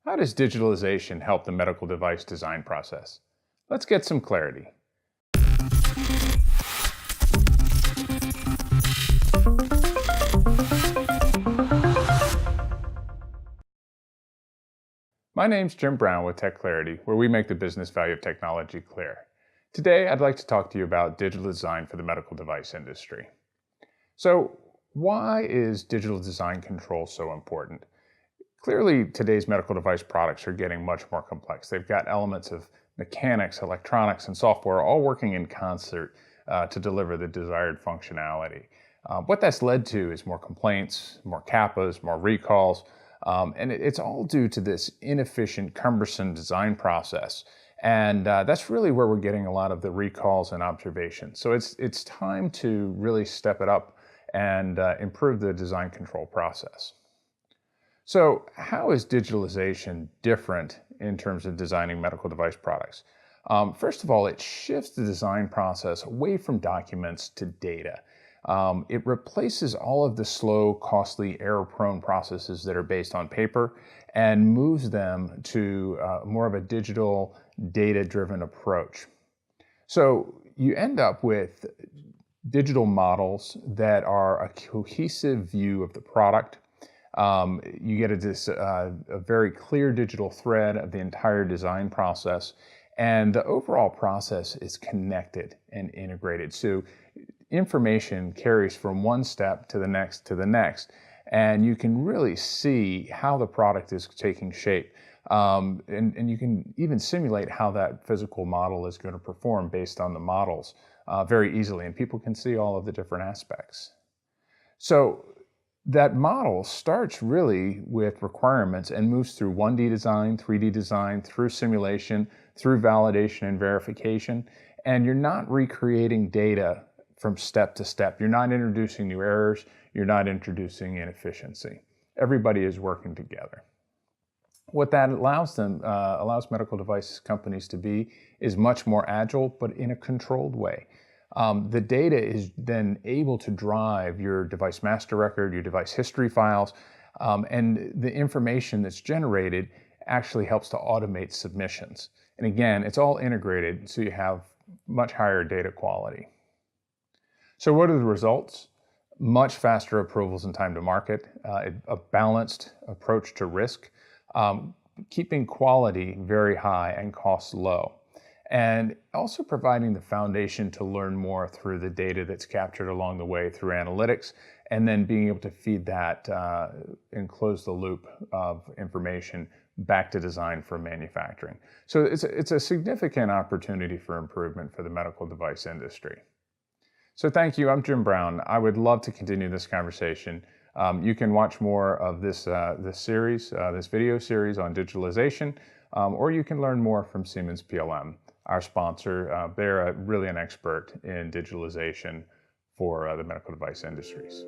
How does digitalization help the medical device design process? Let's get some clarity. My name's Jim Brown with Tech Clarity, where we make the business value of technology clear. Today, I'd like to talk to you about digital design for the medical device industry. So, why is digital design control so important? Clearly, today's medical device products are getting much more complex. They've got elements of mechanics, electronics, and software all working in concert to deliver the desired functionality. What that's led to is more complaints, more CAPAs, more recalls, and it's all due to this inefficient, cumbersome design process. And that's really where we're getting a lot of the recalls and observations. So it's time to really step it up and improve the design control process. So how is digitalization different in terms of designing medical device products? First of all, it shifts the design process away from documents to data. It replaces all of the slow, costly, error-prone processes that are based on paper and moves them to more of a digital, data-driven approach. So you end up with digital models that are a cohesive view of the product. You get a very clear digital thread of the entire design process, and the overall process is connected and integrated. So information carries from one step to the next, and you can really see how the product is taking shape. And you can even simulate how that physical model is going to perform based on the models very easily, and people can see all of the different aspects. So that model starts really with requirements and moves through 1D design, 3D design, through simulation, through validation and verification, and you're not recreating data from step to step. You're not introducing new errors. You're not introducing inefficiency. Everybody is working together. What that allows medical device companies to be is much more agile, but in a controlled way. The data is then able to drive your device master record, your device history files, and the information that's generated actually helps to automate submissions. And again, it's all integrated, so you have much higher data quality. So what are the results? Much faster approvals and time to market, a balanced approach to risk, keeping quality very high and costs low, and also providing the foundation to learn more through the data that's captured along the way through analytics, and then being able to feed that and close the loop of information back to design for manufacturing. So it's a significant opportunity for improvement for the medical device industry. So thank you. I'm Jim Brown. I would love to continue this conversation. You can watch more of this video series on digitalization, or you can learn more from Siemens PLM, our sponsor. They're really an expert in digitalization for the medical device industries.